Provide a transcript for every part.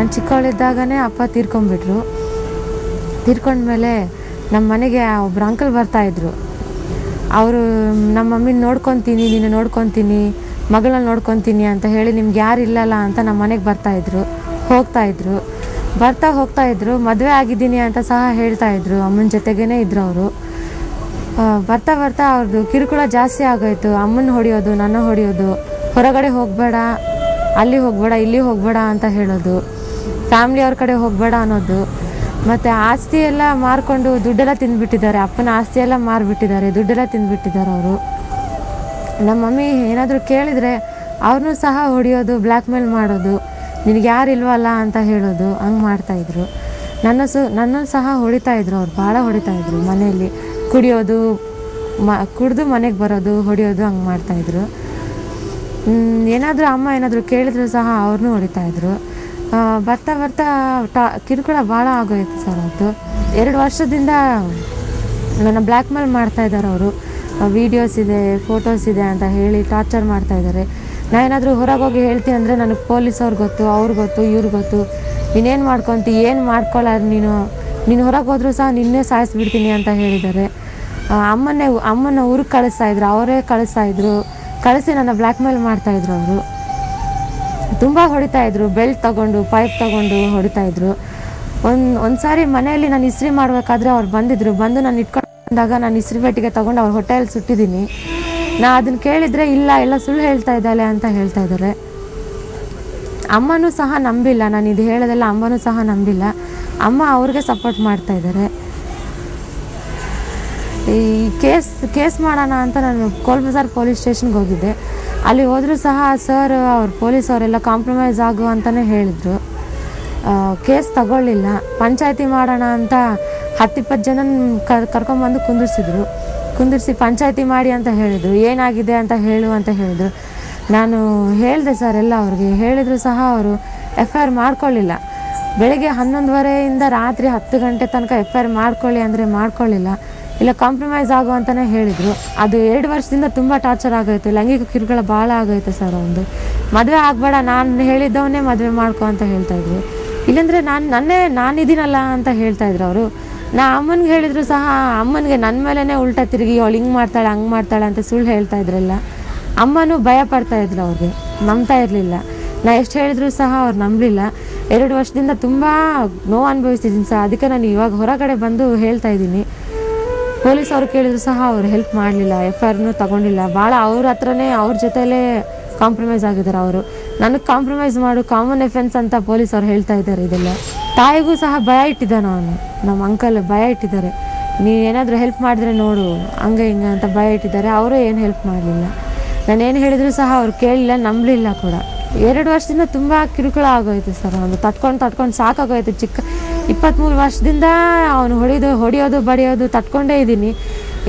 ನಾನು ಚಿಕ್ಕವಳಿದ್ದಾಗನೇ ಅಪ್ಪ ತೀರ್ಕೊಂಡ್ಬಿಟ್ರು. ತೀರ್ಕೊಂಡ್ಮೇಲೆ ನಮ್ಮ ಮನೆಗೆ ಒಬ್ಬರು ಅಂಕಲ್ ಬರ್ತಾಯಿದ್ರು. ಅವರು ನಮ್ಮ ಮಮ್ಮಿನ ನೋಡ್ಕೊತೀನಿ, ನೀನು ನೋಡ್ಕೊತೀನಿ, ಮಗಳನ್ನ ನೋಡ್ಕೊತೀನಿ ಅಂತ ಹೇಳಿ ನಿಮ್ಗೆ ಯಾರು ಇಲ್ಲಲ್ಲ ಅಂತ ನಮ್ಮ ಮನೆಗೆ ಬರ್ತಾಯಿದ್ರು, ಹೋಗ್ತಾಯಿದ್ರು. ಹೋಗ್ತಾಯಿದ್ರು. ಮದುವೆ ಆಗಿದ್ದೀನಿ ಅಂತ ಸಹ ಹೇಳ್ತಾಯಿದ್ರು. ಅಮ್ಮನ ಜೊತೆಗೇ ಇದ್ರು ಅವರು. ಬರ್ತಾ ಅವ್ರದ್ದು ಕಿರುಕುಳ ಜಾಸ್ತಿ ಆಗೋಯ್ತು. ಅಮ್ಮನ ಹೊಡೆಯೋದು, ನನ್ನ ಹೊಡೆಯೋದು, ಹೊರಗಡೆ ಹೋಗಬೇಡ, ಅಲ್ಲಿ ಹೋಗಬೇಡ, ಇಲ್ಲಿ ಹೋಗಬೇಡ ಅಂತ ಹೇಳೋದು, ಫ್ಯಾಮ್ಲಿಯವ್ರ ಕಡೆ ಹೋಗಬೇಡ ಅನ್ನೋದು. ಮತ್ತು ಆಸ್ತಿ ಎಲ್ಲ ಮಾರ್ಕೊಂಡು ದುಡ್ಡೆಲ್ಲ ತಿಂದುಬಿಟ್ಟಿದ್ದಾರೆ. ಅಪ್ಪನ ಆಸ್ತಿ ಎಲ್ಲ ಮಾರಿಬಿಟ್ಟಿದ್ದಾರೆ, ದುಡ್ಡೆಲ್ಲ ತಿಂದುಬಿಟ್ಟಿದ್ದಾರೆ ಅವರು. ನಮ್ಮ ಮಮ್ಮಿ ಏನಾದರೂ ಕೇಳಿದರೆ ಅವ್ರನ್ನೂ ಸಹ ಹೊಡೆಯೋದು, ಬ್ಲ್ಯಾಕ್ ಮೇಲ್ ಮಾಡೋದು, ನಿನಗೆ ಯಾರು ಇಲ್ವಲ್ಲ ಅಂತ ಹೇಳೋದು, ಹಂಗೆ ಮಾಡ್ತಾಯಿದ್ರು. ನನ್ನ ಸಹ ಹೊಡಿತಾಯಿದ್ರು ಅವ್ರು, ಭಾಳ ಹೊಡಿತಾಯಿದ್ರು. ಮನೆಯಲ್ಲಿ ಕುಡಿಯೋದು, ಕುಡಿದು ಮನೆಗೆ ಬರೋದು, ಹೊಡೆಯೋದು, ಹಂಗೆ ಮಾಡ್ತಾಯಿದ್ರು. ಅಮ್ಮ ಏನಾದರೂ ಕೇಳಿದ್ರು ಸಹ ಅವ್ರನ್ನೂ ಹೊಡಿತಾಯಿದ್ರು. ಬರ್ತಾ ಕಿರುಕುಳ ಭಾಳ ಆಗೋಯ್ತು ಸರ್. ಅದು 2 ವರ್ಷದಿಂದ ನನ್ನ ಬ್ಲ್ಯಾಕ್ ಮೇಲ್ ಮಾಡ್ತಾಯಿದ್ದಾರೆ ಅವರು. ವೀಡಿಯೋಸ್ ಇದೆ, ಫೋಟೋಸ್ ಇದೆ ಅಂತ ಹೇಳಿ ಟಾರ್ಚರ್ ಮಾಡ್ತಾಯಿದ್ದಾರೆ. ನಾನು ಏನಾದರೂ ಹೊರಗೆ ಹೋಗಿ ಹೇಳ್ತೀನಿ ಅಂದರೆ ನನಗೆ ಪೊಲೀಸವ್ರು ಗೊತ್ತು, ಅವ್ರು ಗೊತ್ತು, ಇವ್ರು ಗೊತ್ತು, ನೀನೇನು ಮಾಡ್ಕೊತಿ, ಏನು ಮಾಡ್ಕೊಳ್ಳ, ನೀನು ಹೊರಗೆ ಹೋದರೂ ಸಹ ನಿನ್ನೆ ಸಾಯಿಸ್ಬಿಡ್ತೀನಿ ಅಂತ ಹೇಳಿದ್ದಾರೆ. ಅಮ್ಮನ ಊರಿಗೆ ಕಳಿಸ್ತಾಯಿದ್ರು, ಅವರೇ ಕಳಿಸಿ ನನ್ನ ಬ್ಲ್ಯಾಕ್ ಮೇಲ್ ಮಾಡ್ತಾಯಿದ್ರು ಅವರು. ತುಂಬ ಹೊಡಿತಾಯಿದ್ರು. ಬೆಲ್ಟ್ ತೊಗೊಂಡು, ಪೈಪ್ ತೊಗೊಂಡು ಹೊಡಿತಾಯಿದ್ರು. ಒಂದು ಸಾರಿ ಮನೆಯಲ್ಲಿ ನಾನು ಇಸ್ತ್ರಿ ಮಾಡಬೇಕಾದ್ರೆ ಅವ್ರು ಬಂದು ನಾನು ಇಟ್ಕೊಂಡು ಬಂದಾಗ ನಾನು ಇಸ್ತ್ರಿ ಪೆಟ್ಟಿಗೆ ತೊಗೊಂಡು ಅವ್ರ ಹೊಟ್ಟೆಯಲ್ಲಿ ಸುಟ್ಟಿದ್ದೀನಿ. ನಾ ಅದನ್ನು ಕೇಳಿದರೆ ಇಲ್ಲ, ಎಲ್ಲ ಸುಳ್ಳು ಹೇಳ್ತಾ ಇದ್ದಾಳೆ ಅಂತ ಹೇಳ್ತಾ ಇದ್ದಾರೆ. ಅಮ್ಮನೂ ಸಹ ನಂಬಿಲ್ಲ, ನಾನು ಇದು ಹೇಳೋದೆಲ್ಲ ಅಮ್ಮನೂ ಸಹ ನಂಬಿಲ್ಲ. ಅಮ್ಮ ಅವ್ರಿಗೆ ಸಪೋರ್ಟ್ ಮಾಡ್ತಾಯಿದ್ದಾರೆ. ಈ ಕೇಸ್ ಮಾಡೋಣ ಅಂತ ನಾನು ಕೋಲ್ಬಜಾರ್ ಪೊಲೀಸ್ ಸ್ಟೇಷನ್ಗೆ ಹೋಗಿದ್ದೆ. ಅಲ್ಲಿ ಹೋದರೂ ಸಹ ಸರ್ ಅವ್ರು ಪೊಲೀಸವರೆಲ್ಲ ಕಾಂಪ್ರಮೈಸ್ ಆಗು ಅಂತಲೇ ಹೇಳಿದರು. ಕೇಸ್ ತಗೊಳ್ಳಿಲ್ಲ. ಪಂಚಾಯತಿ ಮಾಡೋಣ ಅಂತ 10-20 ಜನ ಕರ್ಕೊಂಬಂದು ಕುಂದಿರಿಸಿ ಪಂಚಾಯತಿ ಮಾಡಿ ಅಂತ ಹೇಳಿದರು. ಏನಾಗಿದೆ ಅಂತ ಹೇಳು ಅಂತ ಹೇಳಿದರು. ನಾನು ಹೇಳಿದೆ ಸರ್ ಎಲ್ಲ ಅವ್ರಿಗೆ. ಹೇಳಿದರೂ ಸಹ ಅವರು FIR ಮಾಡ್ಕೊಳ್ಳಿಲ್ಲ. ಬೆಳಗ್ಗೆ 11:30 ರಾತ್ರಿ 10 ಗಂಟೆ ತನಕ FIR ಮಾಡ್ಕೊಳ್ಳಿ ಅಂದರೆ ಮಾಡ್ಕೊಳ್ಳಿಲ್ಲ. ಇಲ್ಲ ಕಾಂಪ್ರಮೈಸ್ ಆಗು ಅಂತಲೇ ಹೇಳಿದರು. ಅದು 2 ವರ್ಷದಿಂದ ತುಂಬ ಟಾರ್ಚರ್ ಆಗೋಯ್ತು. ಲೈಂಗಿಕ ಕಿರುಕುಳ ಭಾಳ ಆಗೋಯ್ತು ಸರ್. ಒಂದು ಮದುವೆ ಆಗಬೇಡ, ನಾನು ಹೇಳಿದ್ದವನ್ನೇ ಮದುವೆ ಮಾಡ್ಕೊ ಅಂತ ಹೇಳ್ತಾಯಿದ್ರು. ಇಲ್ಲಾಂದರೆ ನಾನಿದ್ದೀನಲ್ಲ ಅಂತ ಹೇಳ್ತಾಯಿದ್ರು ಅವರು. ನಾ ಅಮ್ಮನಿಗೆ ಹೇಳಿದ್ರು ಸಹ ಅಮ್ಮನಿಗೆ ನನ್ನ ಮೇಲೇ ಉಲ್ಟಾ ತಿರುಗಿ ಅವಳು ಹಿಂಗೆ ಮಾಡ್ತಾಳೆ, ಹಂಗೆ ಮಾಡ್ತಾಳೆ ಅಂತ ಸುಳ್ಳು ಹೇಳ್ತಾಯಿದ್ರಲ್ಲ. ಅಮ್ಮನೂ ಭಯ ಪಡ್ತಾಯಿದ್ರು, ಅವ್ರಿಗೆ ನಂಬ್ತಾ ಇರಲಿಲ್ಲ. ನಾ ಎಷ್ಟು ಹೇಳಿದ್ರು ಸಹ ಅವ್ರು ನಂಬಲಿಲ್ಲ. 2 ವರ್ಷದಿಂದ ತುಂಬ ನೋವು ಅನುಭವಿಸ್ತಿದ್ದೀನಿ ಸರ್. ಅದಕ್ಕೆ ನಾನು ಇವಾಗ ಹೊರಗಡೆ ಬಂದು ಹೇಳ್ತಾ ಇದ್ದೀನಿ. ಪೊಲೀಸವ್ರು ಕೇಳಿದ್ರು ಸಹ ಅವ್ರು ಹೆಲ್ಪ್ ಮಾಡಲಿಲ್ಲ, FIRನೂ ತಗೊಂಡಿಲ್ಲ. ಭಾಳ ಅವ್ರ ಜೊತೆಲೇ ಕಾಂಪ್ರಮೈಸ್ ಆಗಿದ್ದಾರೆ ಅವರು. ನನಗೆ ಕಾಂಪ್ರಮೈಸ್ ಮಾಡು, ಕಾಮನ್ ಅಫೆನ್ಸ್ ಅಂತ ಪೊಲೀಸವ್ರು ಹೇಳ್ತಾ ಇದ್ದಾರೆ. ಇದೆಲ್ಲ ತಾಯಿಗೂ ಸಹ ಭಯ ಇಟ್ಟಿದ್ದಾನೆ ಅವನು, ನಮ್ಮ ಅಂಕಲ್ ಭಯ ಇಟ್ಟಿದ್ದಾರೆ. ನೀನೇನಾದರೂ ಹೆಲ್ಪ್ ಮಾಡಿದ್ರೆ ನೋಡು, ಹಂಗೆ ಹಿಂಗೆ ಅಂತ ಭಯ ಇಟ್ಟಿದ್ದಾರೆ. ಅವರೇ ಏನು ಹೆಲ್ಪ್ ಮಾಡಲಿಲ್ಲ. ನಾನೇನು ಹೇಳಿದ್ರು ಸಹ ಅವ್ರು ಕೇಳಲಿಲ್ಲ, ನಂಬಲಿಲ್ಲ ಕೂಡ. 2 ವರ್ಷದಿಂದ ತುಂಬ ಕಿರುಕುಳ ಆಗೋಯ್ತು ಸರ್. ಅವನು ತಟ್ಕೊಂಡು ಸಾಕಾಗೋಯ್ತು. 23 ವರ್ಷದಿಂದ ಅವನು ಹೊಡೆಯೋದು ಬಡಿಯೋದು ತಟ್ಕೊಂಡೇ ಇದ್ದೀನಿ.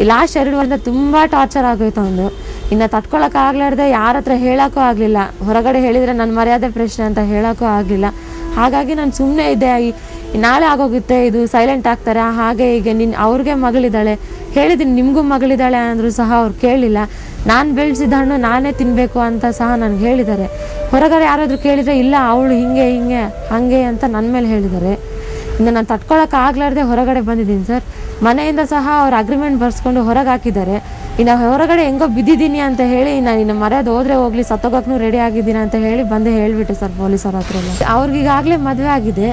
ಈ ಲಾಸ್ಟ್ 2 ವರ್ಷದಿಂದ ತುಂಬ ಟಾರ್ಚರ್ ಆಗೋಯ್ತು ಅವನು. ಇನ್ನು ತಟ್ಕೊಳ್ಳೋಕ್ಕಾಗಲಾರ್ದೆ ಯಾರ ಹತ್ರ ಹೇಳೋಕ್ಕೂ ಆಗಲಿಲ್ಲ. ಹೊರಗಡೆ ಹೇಳಿದರೆ ನನ್ನ ಮರ್ಯಾದೆ ಪ್ರಶ್ನೆ ಅಂತ ಹೇಳೋಕ್ಕೂ ಆಗಲಿಲ್ಲ. ಹಾಗಾಗಿ ನಾನು ಸುಮ್ಮನೆ ಇದ್ದೆ. ನಾಳೆ ಆಗೋಗುತ್ತೆ, ಇದು ಸೈಲೆಂಟ್ ಆಗ್ತಾರೆ, ಹಾಗೆ ಹೀಗೆ. ಅವ್ರಿಗೆ ಮಗಳಿದ್ದಾಳೆ, ಹೇಳಿದ್ದೀನಿ ನಿಮಗೂ ಮಗಳಿದ್ದಾಳೆ ಅಂದರೂ ಸಹ ಅವ್ರು ಕೇಳಲಿಲ್ಲ. ನಾನು ಬೆಳೆಸಿದ ಹಣ್ಣು ನಾನೇ ತಿನ್ನಬೇಕು ಅಂತ ಸಹ ನನಗೆ ಹೇಳಿದ್ದಾರೆ. ಹೊರಗಡೆ ಯಾರಾದರೂ ಕೇಳಿದರೆ ಇಲ್ಲ ಅವಳು ಹಿಂಗೆ ಹಾಗೆ ಅಂತ ನನ್ನ ಮೇಲೆ ಹೇಳಿದ್ದಾರೆ. ಇನ್ನು ನಾನು ತಟ್ಕೊಳ್ಳೋಕ್ಕಾಗಲಾರ್ದೆ ಹೊರಗಡೆ ಬಂದಿದ್ದೀನಿ ಸರ್. ಮನೆಯಿಂದ ಸಹ ಅವ್ರು ಅಗ್ರಿಮೆಂಟ್ ಬರ್ಸ್ಕೊಂಡು ಹೊರಗೆ ಹಾಕಿದ್ದಾರೆ. ಇನ್ನು ಹೊರಗಡೆ ಹೆಂಗೋ ಬಿದ್ದಿದ್ದೀನಿ ಅಂತ ಹೇಳಿ ನಾನು ಇನ್ನು ಮರ್ಯಾದೆ ಹೋದರೆ ಹೋಗಲಿ, ಸತ್ತೋಗೋಕ್ಕೂ ರೆಡಿ ಆಗಿದ್ದೀನಿ ಅಂತ ಹೇಳಿ ಬಂದು ಹೇಳಿಬಿಟ್ಟೆ ಸರ್ ಪೊಲೀಸರ ಹತ್ರ ಎಲ್ಲ. ಅವ್ರಿಗೀಗಾಗಲೇ ಮದುವೆ ಆಗಿದೆ.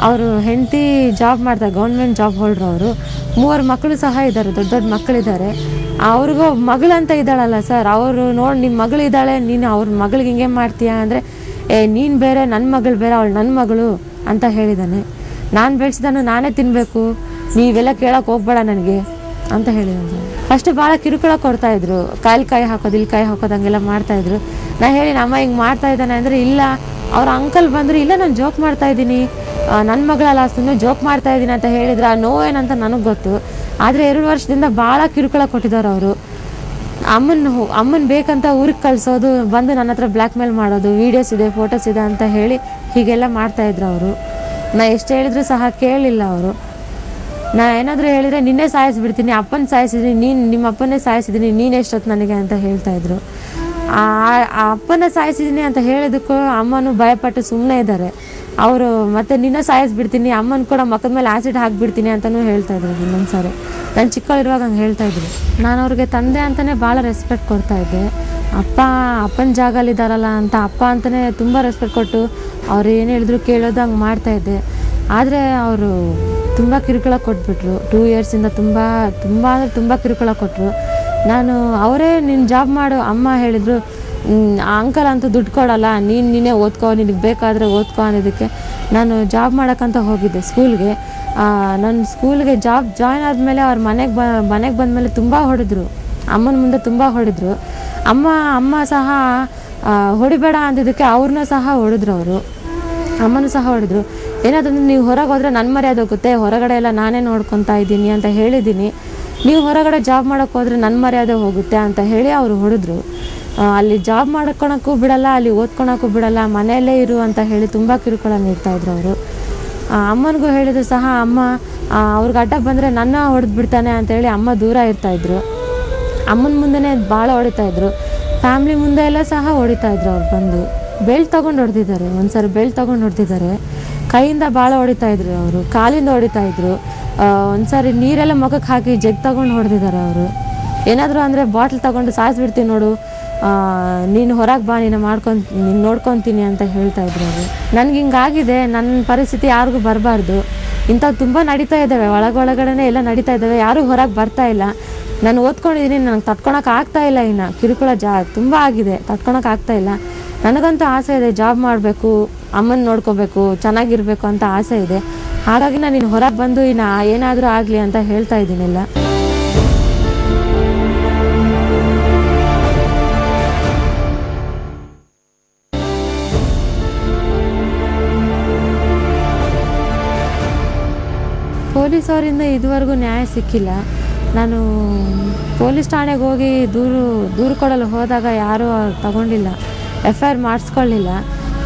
ಅವರು ಹೆಂಡತಿ ಜಾಬ್ ಮಾಡ್ತಾರೆ, ಗೌರ್ಮೆಂಟ್ ಜಾಬ್ ಹೋಲ್ಡ್ರು ಅವರು. 3 ಮಕ್ಕಳು ಸಹ ಇದ್ದಾರೆ, ದೊಡ್ಡ ಮಕ್ಕಳಿದ್ದಾರೆ. ಅವ್ರಿಗೂ ಮಗಳಂತ ಇದ್ದಾಳಲ್ಲ ಸರ್, ಅವರು ನೋಡಿ ನಿಮ್ಮ ಮಗಳಿದ್ದಾಳೆ, ನೀನು ಅವ್ರ ಮಗಳಿಗೆ ಹಿಂಗೆ ಮಾಡ್ತೀಯಾ ಅಂದರೆ ನೀನು ಬೇರೆ, ನನ್ನ ಮಗಳು ಬೇರೆ, ಅವಳು ನನ್ನ ಮಗಳು ಅಂತ ಹೇಳಿದ್ದಾನೆ. ನಾನು ಬೆಳೆಸಿದನು ನಾನೇ ತಿನ್ನಬೇಕು, ನೀವೆಲ್ಲ ಕೇಳೋಕೆ ಹೋಗ್ಬೇಡ ನನಗೆ ಅಂತ ಹೇಳಿದ್ದಾನೆ ಸರ್. ಫಸ್ಟ್ ಭಾಳ ಕಿರುಕುಳ ಕೊಡ್ತಾಯಿದ್ರು. ಕಾಯಿ ಹಾಕೋದು, ಇಲ್ಲಿ ಕಾಯಿ ಹಾಕೋದು ಹಂಗೆಲ್ಲ ಮಾಡ್ತಾಯಿದ್ರು. ನಾ ಹೇಳಿ ಅಮ್ಮ ಹಿಂಗೆ ಮಾಡ್ತಾ ಇದ್ದಾನೆ ಅಂದರೆ ಇಲ್ಲ. ಅವ್ರ ಅಂಕಲ್ ಬಂದರು, ಇಲ್ಲ ನಾನು ಜೋಕ್ ಮಾಡ್ತಾಯಿದ್ದೀನಿ, ನನ್ನ ಮಗಳಲ್ಲ ಸುಮ್ಮನೆ ಜೋಕ್ ಮಾಡ್ತಾಯಿದ್ದೀನಿ ಅಂತ ಹೇಳಿದ್ರು. ಆ ನೋವೇನಂತ ನನಗೆ ಗೊತ್ತು. ಆದರೆ 2 ವರ್ಷದಿಂದ ಭಾಳ ಕಿರುಕುಳ ಕೊಟ್ಟಿದ್ದಾರೆ ಅವರು. ಅಮ್ಮನ ಬೇಕಂತ ಊರಿಗೆ ಕಳಿಸೋದು, ಬಂದು ನನ್ನ ಹತ್ರ ಬ್ಲ್ಯಾಕ್ ಮೇಲ್ ಮಾಡೋದು, ವೀಡಿಯೋಸ್ ಇದೆ, ಫೋಟೋಸ್ ಇದೆ ಅಂತ ಹೇಳಿ ಹೀಗೆಲ್ಲ ಮಾಡ್ತಾಯಿದ್ರು ಅವರು. ನಾ ಎಷ್ಟು ಹೇಳಿದ್ರು ಸಹ ಕೇಳಲಿಲ್ಲ ಅವರು. ನಾ ಏನಾದರೂ ಹೇಳಿದರೆ ನಿನ್ನೆ ಸಾಯಿಸಿಬಿಡ್ತೀನಿ, ಅಪ್ಪನ ಸಾಯಿಸಿದ್ದೀನಿ, ನಿಮ್ಮ ಅಪ್ಪನೇ ಸಾಯಿಸಿದ್ದೀನಿ, ನೀನು ಎಷ್ಟೊತ್ತು ನನಗೆ ಅಂತ ಹೇಳ್ತಾಯಿದ್ರು. ಆ ಅಪ್ಪನ ಸಾಯಿಸಿದ್ದೀನಿ ಅಂತ ಹೇಳಿದಕ್ಕೂ ಅಮ್ಮನೂ ಭಯಪಟ್ಟು ಸುಮ್ಮನೆ ಇದ್ದಾರೆ. ಅವರು ಮತ್ತೆ ನಿನ್ನ ಸಾಯಿಸ್ಬಿಡ್ತೀನಿ, ಅಮ್ಮನ ಕೂಡ ಮಕ್ಕದ ಮೇಲೆ ಆ್ಯಸಿಡ್ ಹಾಕಿಬಿಡ್ತೀನಿ ಅಂತಲೂ ಹೇಳ್ತಾ ಇದ್ರು ಇನ್ನೊಂದು ಸಾರಿ. ನಾನು ಚಿಕ್ಕವಳಿರುವಾಗ ಹಂಗೆ ಹೇಳ್ತಾ ಇದ್ರು. ನಾನು ಅವ್ರಿಗೆ ತಂದೆ ಅಂತಲೇ ಭಾಳ ರೆಸ್ಪೆಕ್ಟ್ ಕೊಡ್ತಾ ಇದ್ದೆ. ಅಪ್ಪನ ಜಾಗಲ್ಲಿದ್ದಾರಲ್ಲ ಅಂತ ಅಪ್ಪ ಅಂತಲೇ ತುಂಬ ರೆಸ್ಪೆಕ್ಟ್ ಕೊಟ್ಟು ಅವ್ರು ಏನು ಹೇಳಿದ್ರು ಕೇಳೋದು ಹಂಗೆ ಮಾಡ್ತಾಯಿದ್ದೆ. ಆದರೆ ಅವರು ತುಂಬ ಕಿರುಕುಳ ಕೊಟ್ಬಿಟ್ರು. 2 ಇಯರ್ಸಿಂದ ತುಂಬ ಅಂದರೆ ತುಂಬ ಕಿರುಕುಳ ಕೊಟ್ಟರು. ಅವರೇ ನೀನು ಜಾಬ್ ಮಾಡು ಅಮ್ಮ ಹೇಳಿದರು. ಅಂಕಲ್ ಅಂತೂ ದುಡ್ಡು ಕೊಡೋಲ್ಲ, ನೀನೇ ಓದ್ಕೋ, ನಿನಗೆ ಬೇಕಾದರೆ ಓದ್ಕೋ ಅನ್ನೋದಕ್ಕೆ ನಾನು ಜಾಬ್ ಮಾಡೋಕ್ಕಂತ ಹೋಗಿದ್ದೆ ಸ್ಕೂಲ್ಗೆ. ನನ್ನ ಸ್ಕೂಲ್ಗೆ ಜಾಬ್ ಜಾಯ್ನ್ ಆದಮೇಲೆ ಅವ್ರ ಮನೆಗೆ ಬಂದಮೇಲೆ ತುಂಬ ಹೊಡೆದ್ರು. ಅಮ್ಮನ ಮುಂದೆ ತುಂಬ ಹೊಡೆದ್ರು. ಅಮ್ಮ ಸಹ ಹೊಡಿಬೇಡ ಅಂದಿದ್ದಕ್ಕೆ ಅವ್ರನ್ನ ಸಹ ಹೊಡೆದ್ರು. ಅವರು ಅಮ್ಮನೂ ಸಹ ಹೊಡೆದ್ರು. ಏನಾದರೂ ನೀವು ಹೊರಗೆ ಹೋದರೆ ನನ್ನ ಮರ್ಯಾದೆ ಹೋಗುತ್ತೆ, ಹೊರಗಡೆ ಎಲ್ಲ ನಾನೇ ನೋಡ್ಕೊತಾ ಇದ್ದೀನಿ ಅಂತ ಹೇಳಿದ್ದೀನಿ, ನೀವು ಹೊರಗಡೆ ಜಾಬ್ ಮಾಡೋಕ್ಕೆ ಹೋದರೆ ನನ್ನ ಮರ್ಯಾದೆ ಹೋಗುತ್ತೆ ಅಂತ ಹೇಳಿ ಅವರು ಹೊಡೆದ್ರು. ಅಲ್ಲಿ ಜಾಬ್ ಮಾಡ್ಕೊಳಕ್ಕೂ ಬಿಡಲ್ಲ, ಅಲ್ಲಿ ಓದ್ಕೊಳಕ್ಕೂ ಬಿಡಲ್ಲ, ಮನೆಯಲ್ಲೇ ಇರು ಅಂತ ಹೇಳಿ ತುಂಬ ಕಿರುಕುಳ ನೀಡ್ತಾಯಿದ್ರು ಅವರು. ಅಮ್ಮನಿಗೂ ಹೇಳಿದ್ರು ಸಹ ಅಮ್ಮ ಅವ್ರಿಗೆ ಅಡ್ಡ ಬಂದರೆ ನನ್ನ ಹೊಡೆದು ಬಿಡ್ತಾನೆ ಅಂತೇಳಿ ಅಮ್ಮ ದೂರ ಇರ್ತಾಯಿದ್ರು. ಅಮ್ಮನ ಮುಂದೆನೇ ಭಾಳ ಹೊಡಿತಾಯಿದ್ರು. ಫ್ಯಾಮ್ಲಿ ಮುಂದೆ ಎಲ್ಲ ಸಹ ಹೊಡಿತಾಯಿದ್ರು. ಅವ್ರು ಬಂದು ಬೆಲ್ಟ್ ತೊಗೊಂಡು ಹೊಡೆದಿದ್ದಾರೆ. ಒಂದ್ಸರಿ ಬೆಲ್ಟ್ ತೊಗೊಂಡು ಹೊಡೆದಿದ್ದಾರೆ. ಕೈಯಿಂದ ಭಾಳ ಹೊಡಿತಾಯಿದ್ರು. ಅವರು ಕಾಲಿಂದ ಹೊಡಿತಾಯಿದ್ರು. ಒಂದ್ಸರಿ ನೀರೆಲ್ಲ ಮುಖಕ್ಕೆ ಹಾಕಿ ಜಗ್ ತೊಗೊಂಡು ಹೊಡೆದಿದ್ದಾರೆ. ಅವರು ಏನಾದರೂ ಅಂದರೆ ಬಾಟ್ಲ್ ತೊಗೊಂಡು ಸಾಯಿಸ್ಬಿಡ್ತೀನಿ ನೋಡು, ನೀನು ಹೊರಗೆ ಬಾ, ನೀನು ನೋಡ್ಕೊತೀನಿ ಅಂತ ಹೇಳ್ತಾಯಿದ್ರು ಅವರು. ನನಗೆ ಹಿಂಗಾಗಿದೆ, ನನ್ನ ಪರಿಸ್ಥಿತಿ ಯಾರಿಗೂ ಬರಬಾರ್ದು. ಇಂಥವು ತುಂಬ ನಡೀತಾ ಇದ್ದಾವೆ, ಒಳಗಡೆನೇ ಎಲ್ಲ ನಡೀತಾ ಇದ್ದಾವೆ. ಯಾರೂ ಹೊರಗೆ ಬರ್ತಾ ಇಲ್ಲ. ನಾನು ಓದ್ಕೊಂಡಿದ್ದೀನಿ, ನನಗೆ ತಡ್ಕೊಳಕ್ಕೆ ಆಗ್ತಾಯಿಲ್ಲ. ಇನ್ನು ಕಿರುಕುಳ ತುಂಬ ಆಗಿದೆ, ತಡ್ಕೊಳಕ್ಕೆ ಆಗ್ತಾಯಿಲ್ಲ. ನನಗಂತೂ ಆಸೆ ಇದೆ, ಜಾಬ್ ಮಾಡಬೇಕು, ಅಮ್ಮನ ನೋಡ್ಕೋಬೇಕು, ಚೆನ್ನಾಗಿರಬೇಕು ಅಂತ ಆಸೆ ಇದೆ. ಹಾಗಾಗಿ ನಾನು ಇನ್ನು ಹೊರಗೆ ಬಂದು ಇನ್ನು ಏನಾದರೂ ಆಗಲಿ ಅಂತ ಹೇಳ್ತಾ ಇದ್ದೀನಿಲ್ಲ. ಪೊಲೀಸ್ ಅವರಿಂದ ಇದುವರೆಗೂ ನ್ಯಾಯ ಸಿಕ್ಕಿಲ್ಲ. ನಾನು ಪೊಲೀಸ್ ಠಾಣೆಗೆ ಹೋಗಿ ದೂರು ಕೊಡಲು ಹೋದಾಗ ಯಾರೂ ತಗೊಂಡಿಲ್ಲ, FIR ಮಾಡಿಸ್ಕೊಳ್ಳಿಲ್ಲ.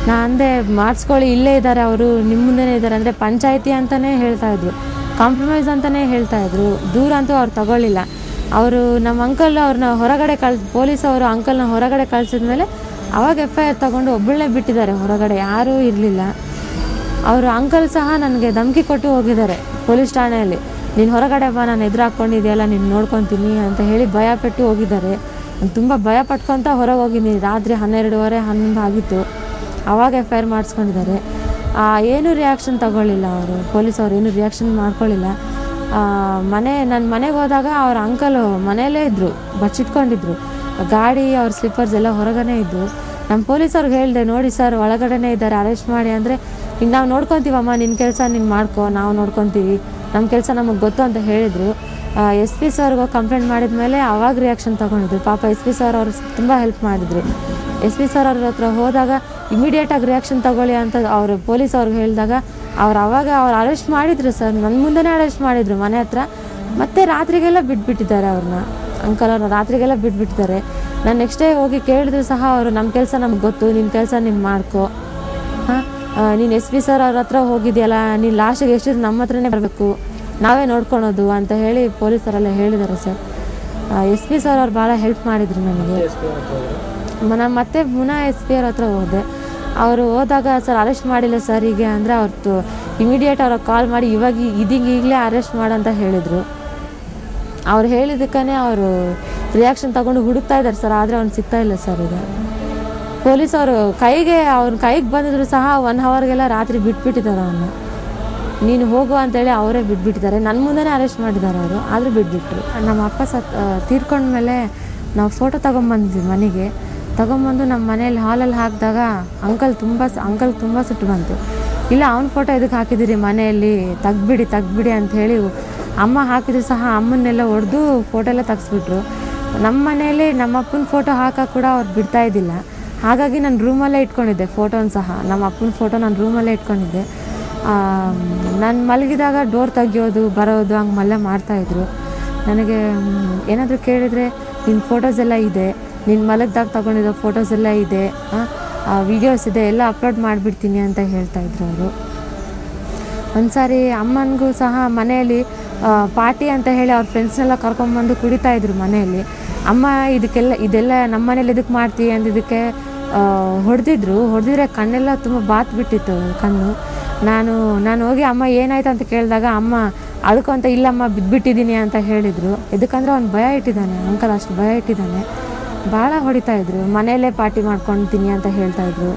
ನಾನು ಅಂದೆ ಮಾಡಿಸ್ಕೊಳ್ಳಿ, ಇಲ್ಲೇ ಇದ್ದಾರೆ ಅವರು, ನಿಮ್ಮ ಮುಂದೆನೇ ಇದ್ದಾರೆ ಅಂದರೆ ಪಂಚಾಯಿತಿ ಅಂತಲೇ ಹೇಳ್ತಾಯಿದ್ರು, ಕಾಂಪ್ರಮೈಸ್ ಅಂತಲೇ ಹೇಳ್ತಾಯಿದ್ರು. ದೂರ ಅಂತೂ ಅವ್ರು ತಗೊಳ್ಳಿಲ್ಲ. ಅವರು ನಮ್ಮ ಅಂಕಲ್ ಅವ್ರನ್ನ ಹೊರಗಡೆ ಪೊಲೀಸವರು ಅಂಕಲ್ನ ಹೊರಗಡೆ ಕಳಿಸಿದ್ಮೇಲೆ ಅವಾಗ FIR ತಗೊಂಡು ಒಬ್ಬಳನ್ನೇ ಬಿಟ್ಟಿದ್ದಾರೆ, ಹೊರಗಡೆ ಯಾರೂ ಇರಲಿಲ್ಲ. ಅವರು ಅಂಕಲ್ ಸಹ ನನಗೆ ಧಮಕಿ ಕೊಟ್ಟು ಹೋಗಿದ್ದಾರೆ ಪೊಲೀಸ್ ಠಾಣೆಯಲ್ಲಿ. ನೀನು ಹೊರಗಡೆ ಬಾ, ನಾನು ಎದುರು ಹಾಕ್ಕೊಂಡಿದೆಯಲ್ಲ, ನೀನು ನೋಡ್ಕೊತೀನಿ ಅಂತ ಹೇಳಿ ಭಯಪಟ್ಟು ಹೋಗಿದ್ದಾರೆ. ನಾನು ತುಂಬ ಭಯ ಪಟ್ಕೊತ ಹೊರಗೆ ಹೋಗಿದ್ದೀನಿ. ರಾತ್ರಿ 12:30, 11 ಆಗಿತ್ತು. ಆವಾಗ FIR ಮಾಡಿಸ್ಕೊಂಡಿದ್ದಾರೆ. ಏನೂ ರಿಯಾಕ್ಷನ್ ತಗೊಳ್ಳಿಲ್ಲ ಅವರು, ಪೊಲೀಸವ್ರು ಏನೂ ರಿಯಾಕ್ಷನ್ ಮಾಡ್ಕೊಳ್ಳಿಲ್ಲ. ನನ್ನ ಮನೆಗೆ ಹೋದಾಗ ಅವ್ರ ಅಂಕಲು ಮನೆಯಲ್ಲೇ ಇದ್ದರು, ಬಚ್ಚಿಟ್ಕೊಂಡಿದ್ರು. ಗಾಡಿ ಅವ್ರ ಸ್ಲಿಪ್ಪರ್ಸ್ ಎಲ್ಲ ಹೊರಗಡೆ ಇದ್ದು. ನಮ್ಮ ಪೊಲೀಸವ್ರಿಗೆ ಹೇಳಿದೆ, ನೋಡಿ ಸರ್ ಒಳಗಡೆನೇ ಇದ್ದಾರೆ, ಅರೆಸ್ಟ್ ಮಾಡಿ ಅಂದರೆ, ಈಗ ನಾವು ನೋಡ್ಕೊತೀವಮ್ಮ, ನಿನ್ನ ಕೆಲಸ ನೀನು ಮಾಡ್ಕೊ, ನಾವು ನೋಡ್ಕೊತೀವಿ, ನಮ್ಮ ಕೆಲಸ ನಮಗೆ ಗೊತ್ತು ಅಂತ ಹೇಳಿದರು. SP ಸರ್ಗೆ ಕಂಪ್ಲೇಂಟ್ ಮಾಡಿದ ಮೇಲೆ ಅವಾಗ ರಿಯಾಕ್ಷನ್ ತೊಗೊಂಡಿದ್ರು. ಪಾಪ SP ಸರ್ ಅವರು ತುಂಬ ಹೆಲ್ಪ್ ಮಾಡಿದರು. SP ಸರ್ ಅವ್ರ ಹತ್ರ ಹೋದಾಗ ಇಮಿಡಿಯೇಟಾಗಿ ರಿಯಾಕ್ಷನ್ ತಗೊಳ್ಳಿ ಅಂತ ಅವರು ಪೊಲೀಸ್ ಅವ್ರಿಗೆ ಹೇಳಿದಾಗ ಅವ್ರು ಅರೆಸ್ಟ್ ಮಾಡಿದರು ಸರ್, ನನ್ನ ಮುಂದೆನೇ ಅರೆಸ್ಟ್ ಮಾಡಿದರು ಮನೆ ಹತ್ರ. ಮತ್ತು ರಾತ್ರಿಗೆಲ್ಲ ಬಿಟ್ಬಿಟ್ಟಿದ್ದಾರೆ ಅವ್ರನ್ನ, ಅಂಕಲ್ ಅವ್ರನ್ನ ರಾತ್ರಿಗೆಲ್ಲ ಬಿಟ್ಬಿಟ್ಟಿದ್ದಾರೆ. ನಾನು ನೆಕ್ಸ್ಟ್ ಡೇ ಹೋಗಿ ಕೇಳಿದ್ರು ಸಹ ಅವರು, ನಮ್ಮ ಕೆಲಸ ನಮ್ಗೆ ಗೊತ್ತು, ನಿನ್ನ ಕೆಲಸ ನೀನು ಮಾಡ್ಕೊ, ನೀನು SP ಸರ್ ಅವ್ರ ಹತ್ರ ಹೋಗಿದೆಯಲ್ಲ, ನೀನು ಲಾಸ್ಟಿಗೆ ಎಷ್ಟಿದ್ರು ನಮ್ಮ ಹತ್ರನೇ ಬರಬೇಕು, ನಾವೇ ನೋಡ್ಕೊಳೋದು ಅಂತ ಹೇಳಿ ಪೊಲೀಸರೆಲ್ಲ ಹೇಳಿದ್ದಾರೆ ಸರ್. SP ಸರ್ ಅವ್ರು ಭಾಳ ಹೆಲ್ಪ್ ಮಾಡಿದರು ನನಗೆ. ನಾನು ಮತ್ತೆ ಪುನಃ SP ಅವ್ರ ಹತ್ರ ಹೋದೆ. ಅವರು ಹೋದಾಗ ಸರ್ ಅರೆಸ್ಟ್ ಮಾಡಿಲ್ಲ ಸರ್ ಹೀಗೆ ಅಂದರೆ, ಅವ್ರದ್ದು ಇಮಿಡಿಯೇಟ್ ಅವ್ರಿಗೆ ಕಾಲ್ ಮಾಡಿ ಈಗಲೇ ಅರೆಸ್ಟ್ ಮಾಡಂತ ಹೇಳಿದರು. ಅವ್ರು ಹೇಳಿದ್ದಕ್ಕೇ ಅವರು ರಿಯಾಕ್ಷನ್ ತಗೊಂಡು ಹುಡುಕ್ತಾ ಇದ್ದಾರೆ ಸರ್, ಆದರೆ ಅವ್ನು ಸಿಗ್ತಾ ಇಲ್ಲ ಸರ್. ಈಗ ಪೊಲೀಸವರು ಅವ್ನ ಕೈಗೆ ಬಂದಿದ್ರು ಸಹ 1 ಅವರ್ಗೆಲ್ಲ ರಾತ್ರಿ ಬಿಟ್ಬಿಟ್ಟಿದ್ದಾರೆ ಅವನ್ನ. ನೀನು ಹೋಗು ಅಂತೇಳಿ ಅವರೇ ಬಿಟ್ಬಿಟ್ಟಿದ್ದಾರೆ. ನನ್ನ ಮುಂದೆನೇ ಅರೆಸ್ಟ್ ಮಾಡಿದ್ದಾರೆ ಅವರು, ಆದರೂ ಬಿಟ್ಬಿಟ್ರು. ನಮ್ಮ ಅಪ್ಪ ತೀರ್ಕೊಂಡ್ಮೇಲೆ ನಾವು ಫೋಟೋ ತೊಗೊಂಬಂದಿದ್ವಿ ಮನೆಗೆ. ತೊಗೊಂಬಂದು ನಮ್ಮ ಮನೇಲಿ ಹಾಲಲ್ಲಿ ಹಾಕಿದಾಗ ಅಂಕಲ್ ತುಂಬ ಸಿಟ್ಟು ಬಂತು. ಇಲ್ಲ, ಅವ್ನ ಫೋಟೋ ಎದಕ್ಕೆ ಹಾಕಿದ್ದೀರಿ ಮನೆಯಲ್ಲಿ, ತೆಗ್ಬಿಡಿ ಅಂತ ಹೇಳಿ ಅಮ್ಮ ಹಾಕಿದ್ರು ಸಹ ಅಮ್ಮನ್ನೆಲ್ಲ ಹೊಡೆದು ಫೋಟೋ ಎಲ್ಲ ತೆಗೆಸ್ಬಿಟ್ರು. ನಮ್ಮ ಮನೆಯಲ್ಲಿ ನಮ್ಮ ಅಪ್ಪನ ಫೋಟೋ ಹಾಕೋಕೆ ಕೂಡ ಅವ್ರು ಬಿಡ್ತಾ ಇದ್ದಿಲ್ಲ. ಹಾಗಾಗಿ ನಾನು ರೂಮಲ್ಲೇ ಇಟ್ಕೊಂಡಿದ್ದೆ ಫೋಟೋನ ಸಹ. ನಮ್ಮ ಅಪ್ಪನ ಫೋಟೋ ನಾನು ರೂಮಲ್ಲೇ ಇಟ್ಕೊಂಡಿದ್ದೆ. ನಾನು ಮಲಗಿದಾಗ ಡೋರ್ ತೆಗಿಯೋದು ಬರೋದು ಹಂಗೆಲ್ಲ ಮಾಡ್ತಾಯಿದ್ರು. ನನಗೆ ಏನಾದರೂ ಕೇಳಿದರೆ ನಿನ್ನ ಫೋಟೋಸ್ ಎಲ್ಲ ಇದೆ, ನಿನ್ನ ಮಲಗಿದಾಗ ತೊಗೊಂಡಿರೋ ಫೋಟೋಸ್ ಎಲ್ಲ ಇದೆ, ವೀಡಿಯೋಸ್ ಇದೆ, ಎಲ್ಲ ಅಪ್ಲೋಡ್ ಮಾಡಿಬಿಡ್ತೀನಿ ಅಂತ ಹೇಳ್ತಾಯಿದ್ರು ಅವರು. ಒಂದು ಸಾರಿ ಅಮ್ಮನಿಗೂ ಸಹ ಮನೆಯಲ್ಲಿ ಪಾರ್ಟಿ ಅಂತ ಹೇಳಿ ಅವ್ರ ಫ್ರೆಂಡ್ಸ್ನೆಲ್ಲ ಕರ್ಕೊಂಬಂದು ಕುಡಿತಾಯಿದ್ರು ಮನೆಯಲ್ಲಿ. ಅಮ್ಮ ಇದೆಲ್ಲ ನಮ್ಮ ಮನೇಲಿ ಇದಕ್ಕೆ ಮಾಡ್ತೀವಿ ಅಂದಿದ್ದಕ್ಕೆ ಹೊಡೆದಿದ್ರೆ ಕಣ್ಣೆಲ್ಲ ತುಂಬ ಬಾತ್ ಬಿಟ್ಟಿತ್ತು ಕಣ್ಣು. ನಾನು ಹೋಗಿ ಅಮ್ಮ ಏನಾಯ್ತು ಅಂತ ಕೇಳಿದಾಗ ಅಮ್ಮ ಅಳ್ಕೊಂತ ಇಲ್ಲಮ್ಮ ಬಿದ್ದುಬಿಟ್ಟಿದ್ದೀನಿ ಅಂತ ಹೇಳಿದರು. ಇದಕ್ಕಂದ್ರೆ ಅವ್ನು ಭಯ ಇಟ್ಟಿದ್ದಾನೆ, ಅಂಕಲ್ ಅಷ್ಟು ಭಯ ಇಟ್ಟಿದ್ದಾನೆ. ಭಾಳ ಹೊಡಿತಾಯಿದ್ರು. ಮನೆಯಲ್ಲೇ ಪಾರ್ಟಿ ಮಾಡ್ಕೊಳ್ತೀನಿ ಅಂತ ಹೇಳ್ತಾಯಿದ್ರು.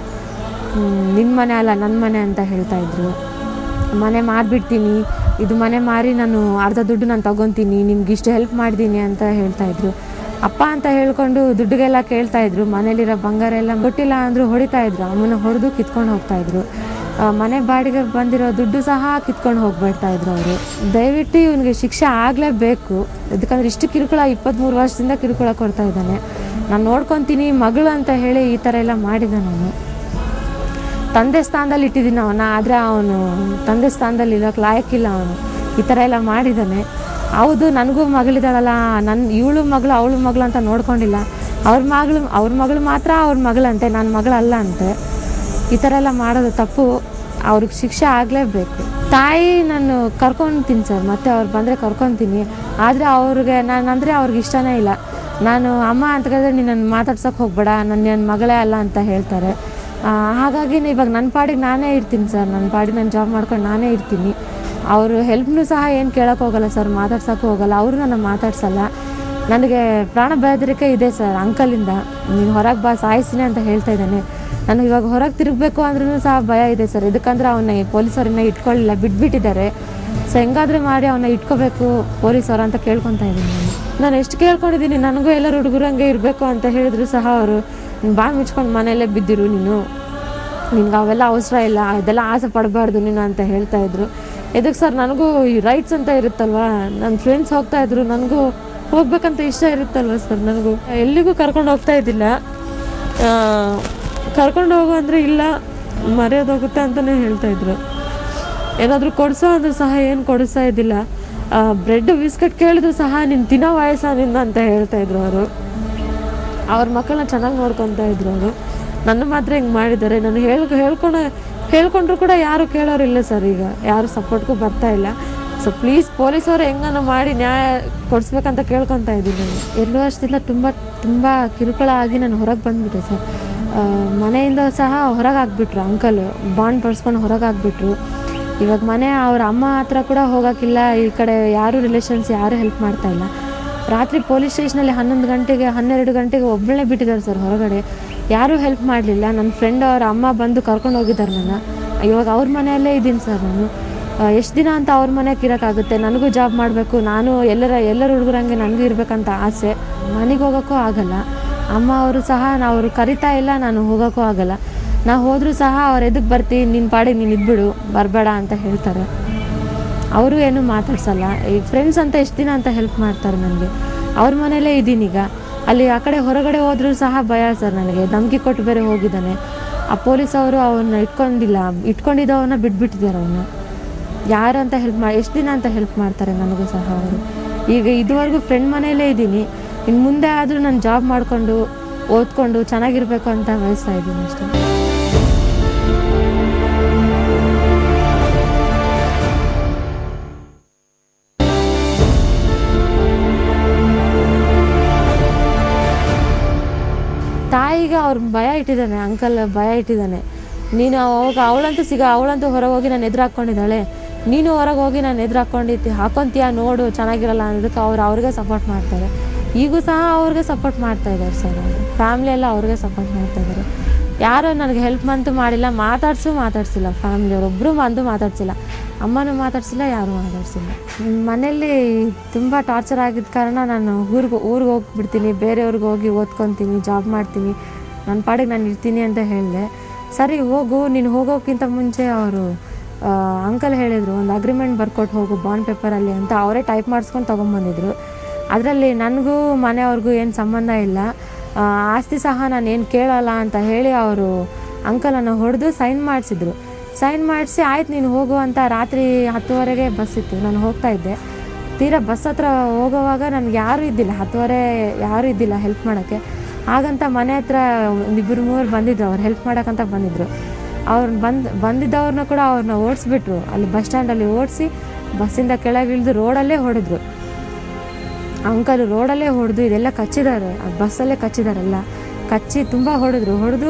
ನಿನ್ನ ಮನೆ ಅಲ್ಲ ನನ್ನ ಮನೆ ಅಂತ ಹೇಳ್ತಾಯಿದ್ರು. ಮನೆ ಮಾರಿಬಿಡ್ತೀನಿ, ಇದು ಮನೆ ಮಾರಿ ನಾನು ಅರ್ಧ ದುಡ್ಡು ನಾನು ತೊಗೊತೀನಿ, ನಿಮ್ಗೆ ಇಷ್ಟು ಹೆಲ್ಪ್ ಮಾಡಿದ್ದೀನಿ ಅಂತ ಹೇಳ್ತಾಯಿದ್ರು. ಅಪ್ಪ ಅಂತ ಹೇಳ್ಕೊಂಡು ದುಡ್ಡಿಗೆಲ್ಲ ಕೇಳ್ತಾಯಿದ್ರು. ಮನೇಲಿರೋ ಬಂಗಾರ ಎಲ್ಲ ಕೊಟ್ಟಿಲ್ಲ ಅಂದರೂ ಹೊಡಿತಾಯಿದ್ರು. ಅಮ್ಮನ ಹೊಡೆದು ಕಿತ್ಕೊಂಡು ಹೋಗ್ತಾಯಿದ್ರು. ಮನೆ ಬಾಡಿಗೆ ಬಂದಿರೋ ದುಡ್ಡು ಸಹ ಕಿತ್ಕೊಂಡು ಹೋಗ್ಬಿಡ್ತಾಯಿದ್ರು ಅವರು. ದಯವಿಟ್ಟು ಇವನಿಗೆ ಶಿಕ್ಷೆ ಆಗಲೇಬೇಕು. ಯಾಕಂದರೆ ಇಷ್ಟು ಕಿರುಕುಳ 23 ವರ್ಷದಿಂದ ಕಿರುಕುಳ ಕೊಡ್ತಾ ಇದ್ದಾನೆ. ನಾನು ನೋಡ್ಕೊತೀನಿ ಮಗಳು ಅಂತ ಹೇಳಿ ಈ ಥರ ಎಲ್ಲ ಮಾಡಿದ. ನಾನು ತಂದೆ ಸ್ಥಾನದಲ್ಲಿ ಇಟ್ಟಿದ್ದೀನಿ ಅವನ, ಆದರೆ ಅವನು ತಂದೆ ಸ್ಥಾನದಲ್ಲಿ ಇರೋಕ್ಕೆ ಲಾಯಕ್ಕಿಲ್ಲ. ಅವನು ಈ ಥರ ಎಲ್ಲ ಮಾಡಿದ್ದಾನೆ. ಹೌದು, ನನಗೂ ಮಗಳಿದ್ದಾಳಲ್ಲ, ಇವಳು ಮಗಳು ಅವಳು ಮಗಳು ಅಂತ ನೋಡ್ಕೊಂಡಿಲ್ಲ. ಅವ್ರ ಮಗಳು ಮಾತ್ರ ಅವ್ರ ಮಗಳಂತೆ, ನನ್ನ ಮಗಳಲ್ಲ ಅಂತೆ. ಈ ಥರ ಎಲ್ಲ ಮಾಡೋದು ತಪ್ಪು. ಅವ್ರಿಗೆ ಶಿಕ್ಷೆ ಆಗಲೇಬೇಕು. ತಾಯಿ ನಾನು ಕರ್ಕೊತೀನಿ ಸರ್, ಮತ್ತೆ ಅವ್ರು ಬಂದರೆ ಕರ್ಕೊತೀನಿ. ಆದರೆ ಅವ್ರಿಗೆ ಇಷ್ಟನೇ ಇಲ್ಲ. ನಾನು ಅಮ್ಮ ಅಂತ ಹೇಳಿದ್ರೆ ನೀನು ನನ್ನ ಮಾತಾಡ್ಸೋಕೆ ಹೋಗ್ಬೇಡ, ನನ್ನ ಮಗಳೇ ಅಲ್ಲ ಅಂತ ಹೇಳ್ತಾರೆ. ಹಾಗಾಗಿ ಇವಾಗ ನನ್ನ ಪಾಡಿಗೆ ನಾನೇ ಇರ್ತೀನಿ ಸರ್. ನನ್ನ ಪಾಡಿಗೆ ನಾನು ಜಾಬ್ ಮಾಡ್ಕೊಂಡು ನಾನೇ ಇರ್ತೀನಿ. ಅವರು ಹೆಲ್ಪ್ನೂ ಸಹ ಏನು ಕೇಳೋಕೆ ಹೋಗಲ್ಲ ಸರ್, ಮಾತಾಡ್ಸೋಕ್ಕೂ ಹೋಗಲ್ಲ. ಅವರು ನನ್ನ ಮಾತಾಡ್ಸಲ್ಲ. ನನಗೆ ಪ್ರಾಣ ಬೆದರಿಕೆ ಇದೆ ಸರ್ ಅಂಕಲಿಂದ. ನೀನು ಹೊರಗೆ ಬಾ, ಸಾಯಿಸ್ತೀನಿ ಅಂತ ಹೇಳ್ತಾ ಇದ್ದಾನೆ. ನನಗೆ ಇವಾಗ ಹೊರಗೆ ತಿರುಗಬೇಕು ಅಂದ್ರೂ ಸಹ ಭಯ ಇದೆ ಸರ್. ಇದಕ್ಕಂದ್ರೆ ಅವನ್ನ ಪೊಲೀಸರನ್ನ ಇಟ್ಕೊಳ್ಳಿಲ್ಲ, ಬಿಟ್ಬಿಟ್ಟಿದ್ದಾರೆ. ಸೊ ಹೆಂಗಾದರೂ ಮಾಡಿ ಅವನ್ನ ಇಟ್ಕೋಬೇಕು ಪೊಲೀಸರು ಅಂತ ಕೇಳ್ಕೊತಾ ಇದ್ದೀನಿ. ನಾನು ಎಷ್ಟು ಕೇಳ್ಕೊಂಡಿದ್ದೀನಿ, ನನಗೂ ಎಲ್ಲರೂ ಹುಡುಗರು ಹಂಗೆ ಇರಬೇಕು ಅಂತ ಹೇಳಿದ್ರು ಸಹ ಅವರು ಬಾಯಿ ಮುಚ್ಕೊಂಡು ಮನೆಯಲ್ಲೇ ಬಿದ್ದಿರು, ನಿನ್ಗೆ ಅವೆಲ್ಲ ಅವಸರ ಇಲ್ಲ, ಅದೆಲ್ಲ ಆಸೆ ಪಡಬಾರ್ದು ನೀನು ಅಂತ ಹೇಳ್ತಾಯಿದ್ರು. ಇದಕ್ಕೆ ಸರ್ ನನಗೂ ಈ ರೈಟ್ಸ್ ಅಂತ ಇರುತ್ತಲ್ವ, ನನ್ನ ಫ್ರೆಂಡ್ಸ್ ಹೋಗ್ತಾಯಿದ್ರು, ನನಗೂ ಹೋಗ್ಬೇಕಂತ ಇಷ್ಟ ಇರುತ್ತಲ್ವ ಸರ್. ನನಗೂ ಎಲ್ಲಿಗೂ ಕರ್ಕೊಂಡು ಹೋಗ್ತಾ ಇದ್ದಿಲ್ಲ. ಕರ್ಕೊಂಡು ಹೋಗು ಅಂದರೆ ಇಲ್ಲ, ಮರೆಯೋದೋಗುತ್ತೆ ಅಂತಲೇ ಹೇಳ್ತಾಯಿದ್ರು. ಏನಾದರೂ ಕೊಡಿಸೋ ಅಂದರೂ ಸಹ ಏನು ಕೊಡಿಸ್ತಾ ಇದ್ದಿಲ್ಲ. ಬ್ರೆಡ್ ಬಿಸ್ಕೆಟ್ ಕೇಳಿದ್ರು ಸಹ ನೀನು ತಿನ್ನೋ ವಯಸ್ಸಾನಿಂದ ಅಂತ ಹೇಳ್ತಾಯಿದ್ರು ಅವರು. ಅವ್ರ ಮಕ್ಕಳನ್ನ ಚೆನ್ನಾಗಿ ನೋಡ್ಕೊತಾ ಇದ್ರು ಅವರು. ನನ್ನ ಮಾತ್ರ ಹಿಂಗೆ ಮಾಡಿದ್ದಾರೆ. ನಾನು ಹೇಳ್ಕೊಂಡ್ರು ಕೂಡ ಯಾರು ಕೇಳೋರಿಲ್ಲ ಸರ್. ಈಗ ಯಾರು ಸಪೋರ್ಟ್ಗೂ ಬರ್ತಾ ಇಲ್ಲ. ಸೊ ಪ್ಲೀಸ್ ಪೊಲೀಸವರು ಹೆಂಗನ ಮಾಡಿ ನ್ಯಾಯ ಕೊಡಿಸ್ಬೇಕಂತ ಕೇಳ್ಕೊತಾ ಇದ್ದೀನಿ. ನಾನು 2 ವರ್ಷದಿಂದ ತುಂಬ ಕಿರುಕುಳ ಆಗಿ ನಾನು ಹೊರಗೆ ಬಂದುಬಿಟ್ಟೆ ಸರ್. ಮನೆಯಿಂದ ಸಹ ಹೊರಗೆ ಹಾಕ್ಬಿಟ್ರು ಅಂಕಲ್. ಬಾಂಡ್ ಬರ್ಸ್ಕೊಂಡು ಹೊರಗೆ ಹಾಕ್ಬಿಟ್ರು. ಇವಾಗ ಅವ್ರ ಅಮ್ಮ ಹತ್ರ ಕೂಡ ಹೋಗೋಕ್ಕಿಲ್ಲ. ಈ ಕಡೆ ಯಾರು ರಿಲೇಷನ್ಸ್ ಯಾರೂ ಹೆಲ್ಪ್ ಮಾಡ್ತಾಯಿಲ್ಲ. ರಾತ್ರಿ ಪೊಲೀಸ್ ಸ್ಟೇಷನಲ್ಲಿ 12 ಗಂಟೆಗೆ ಒಬ್ಬಳೇ ಬಿಟ್ಟಿದ್ದಾರೆ ಸರ್ ಹೊರಗಡೆ. ಯಾರೂ ಹೆಲ್ಪ್ ಮಾಡಲಿಲ್ಲ. ನನ್ನ ಫ್ರೆಂಡ್ ಅವ್ರ ಅಮ್ಮ ಬಂದು ಕರ್ಕೊಂಡು ಹೋಗಿದ್ದಾರೆ ನನ್ನ. ಇವಾಗ ಅವ್ರ ಮನೆಯಲ್ಲೇ ಇದ್ದೀನಿ ಸರ್ ನಾನು. ಎಷ್ಟು ದಿನ ಅಂತ ಅವ್ರ ಮನೆಗೆ ಇರೋಕ್ಕಾಗುತ್ತೆ? ನನಗೂ ಜಾಬ್ ಮಾಡಬೇಕು, ನಾನು ಎಲ್ಲರ ಹುಡುಗರಂಗೆ ನನಗೂ ಇರಬೇಕಂತ ಆಸೆ. ಮನೆಗೆ ಹೋಗೋಕ್ಕೂ ಆಗಲ್ಲ. ಅಮ್ಮ ಅವರು ಸಹ ಅವರು ಕರಿತಾ ಇಲ್ಲ, ನಾನು ಹೋಗೋಕ್ಕೂ ಆಗಲ್ಲ. ನಾ ಹೋದರೂ ಸಹ ಅವ್ರು ಎದಕ್ಕೆ ಬರ್ತೀನಿ, ನಿನ್ನ ಪಾಡಿಗೆ ನೀನು ಇದ್ಬಿಡು, ಬರಬೇಡ ಅಂತ ಹೇಳ್ತಾರೆ. ಅವರು ಏನೂ ಮಾತಾಡ್ಸಲ್ಲ. ಈ ಫ್ರೆಂಡ್ಸ್ ಅಂತ ಎಷ್ಟು ದಿನ ಅಂತ ಹೆಲ್ಪ್ ಮಾಡ್ತಾರೆ ನನಗೆ. ಅವ್ರ ಮನೆಯಲ್ಲೇ ಇದ್ದೀನಿ ಈಗ. ಅಲ್ಲಿ ಆ ಕಡೆ ಹೊರಗಡೆ ಹೋದರೂ ಸಹ ಭಯ ಸರ್ ನನಗೆ. ಧಮಕಿ ಕೊಟ್ಟು ಬೇರೆ ಹೋಗಿದ್ದಾನೆ ಆ ಪೊಲೀಸವರು. ಅವನ್ನ ಇಟ್ಕೊಂಡಿದ್ದವನ್ನ ಬಿಟ್ಬಿಟ್ಟಿದ್ದಾರೆ. ಅವನ್ನ ಯಾರು ಅಂತ ಎಷ್ಟು ದಿನ ಅಂತ ಹೆಲ್ಪ್ ಮಾಡ್ತಾರೆ ನನಗೂ ಸಹ ಅವರು. ಈಗ ಇದುವರೆಗೂ ಫ್ರೆಂಡ್ ಮನೆಯಲ್ಲೇ ಇದ್ದೀನಿ. ಇನ್ನು ಮುಂದೆ ಆದರೂ ನಾನು ಜಾಬ್ ಮಾಡಿಕೊಂಡು ಓದ್ಕೊಂಡು ಚೆನ್ನಾಗಿರಬೇಕು ಅಂತ ಬಯಸ್ತಾ ಇದ್ದೀನಿ ಅಷ್ಟೇ. ತಾಯಿಗೆ ಅವ್ರ ಭಯ ಇಟ್ಟಿದ್ದಾನೆ, ಅಂಕಲ್ ಭಯ ಇಟ್ಟಿದ್ದಾನೆ. ನೀನು ಅವಳಂತೂ ಹೊರಗೆ ಹೋಗಿ ನಾನು ಎದುರು ಹಾಕ್ಕೊಂಡಿದ್ದಾಳೆ, ನೀನು ಹೊರಗೆ ಹೋಗಿ ನಾನು ಎದುರು ಹಾಕ್ಕೊಂತೀಯ ನೋಡು ಚೆನ್ನಾಗಿರಲ್ಲ ಅನ್ನೋದಕ್ಕೆ ಅವ್ರಿಗೆ ಸಪೋರ್ಟ್ ಮಾಡ್ತಾರೆ. ಈಗೂ ಸಹ ಅವ್ರಿಗೆ ಸಪೋರ್ಟ್ ಮಾಡ್ತಾ ಇದ್ದಾರೆ ಸರ್. ಅವರು ಫ್ಯಾಮ್ಲಿ ಎಲ್ಲ ಅವ್ರಿಗೆ ಸಪೋರ್ಟ್ ಮಾಡ್ತಾ ಇದ್ದಾರೆ. ಯಾರು ನನಗೆ ಹೆಲ್ಪ್ ಅಂತೂ ಮಾಡಿಲ್ಲ, ಮಾತಾಡ್ಸಿಲ್ಲ. ಫ್ಯಾಮ್ಲಿಯವ್ರು ಒಬ್ಬರು ಬಂದು ಮಾತಾಡ್ಸಿಲ್ಲ, ಅಮ್ಮನೂ ಮಾತಾಡ್ಸಿಲ್ಲ, ಯಾರೂ ಮಾತಾಡ್ಸಿಲ್ಲ. ಮನೇಲಿ ತುಂಬ ಟಾರ್ಚರ್ ಆಗಿದ್ದ ಕಾರಣ ನಾನು ಊರಿಗೆ ಹೋಗ್ಬಿಡ್ತೀನಿ, ಬೇರೆಯವ್ರಿಗೆ ಹೋಗಿ ಓದ್ಕೊತೀನಿ, ಜಾಬ್ ಮಾಡ್ತೀನಿ, ನನ್ನ ಪಾಡಿಗೆ ನಾನು ಇರ್ತೀನಿ ಅಂತ ಹೇಳಿದೆ. ಸರಿ ಹೋಗು, ನೀನು ಹೋಗೋಕ್ಕಿಂತ ಮುಂಚೆ ಅವರು ಅಂಕಲ್ ಹೇಳಿದರು, ಒಂದು ಅಗ್ರಿಮೆಂಟ್ ಬರ್ಕೊಟ್ಟು ಹೋಗು ಬಾಂಡ್ ಪೇಪರಲ್ಲಿ ಅಂತ. ಅವರೇ ಟೈಪ್ ಮಾಡಿಸ್ಕೊಂಡು ತೊಗೊಂಬಂದಿದ್ರು. ಅದರಲ್ಲಿ ನನಗೂ ಮನೆಯವ್ರಿಗೂ ಏನು ಸಂಬಂಧ ಇಲ್ಲ, ಆಸ್ತಿ ಸಹ ನಾನು ಏನು ಕೇಳಲ್ಲ ಅಂತ ಹೇಳಿ ಅವರು ಅಂಕಲನ್ನು ಹೊಡೆದು ಸೈನ್ ಮಾಡಿಸಿ ಆಯ್ತು ನೀನು ಹೋಗು ಅಂತ. ರಾತ್ರಿ 10:30ಗೆ ಬಸ್ ಇತ್ತು, ನಾನು ಹೋಗ್ತಾ ಇದ್ದೆ. ತೀರಾ ಬಸ್ ಹತ್ರ ಹೋಗೋವಾಗ ನನಗೆ ಯಾರೂ ಇದ್ದಿಲ್ಲ, 10:30 ಯಾರೂ ಇದ್ದಿಲ್ಲ ಹೆಲ್ಪ್ ಮಾಡೋಕ್ಕೆ. ಹಾಗಂತ ಮನೆ ಹತ್ರ 2-3 ಬಂದಿದ್ರು, ಅವ್ರು ಹೆಲ್ಪ್ ಮಾಡೋಕ್ಕಂತ ಬಂದಿದ್ದರು. ಅವ್ರು ಬಂದಿದ್ದವ್ರನ್ನ ಕೂಡ ಅವ್ರನ್ನ ಓಡಿಸ್ಬಿಟ್ರು. ಅಲ್ಲಿ ಬಸ್ ಸ್ಟ್ಯಾಂಡಲ್ಲಿ ಓಡಿಸಿ ಬಸ್ಸಿಂದ ಕೆಳಗಿಳಿದು ರೋಡಲ್ಲೇ ಹೊಡೆದ್ರು. ಅಂಕಲ್ ರೋಡಲ್ಲೇ ಹೊಡೆದು ಇದೆಲ್ಲ ಕಚ್ಚಿದ್ದಾರೆ, ಬಸ್ಸಲ್ಲೇ ಕಚ್ಚಿದಾರೆಲ್ಲ, ಕಚ್ಚಿ ತುಂಬ ಹೊಡೆದು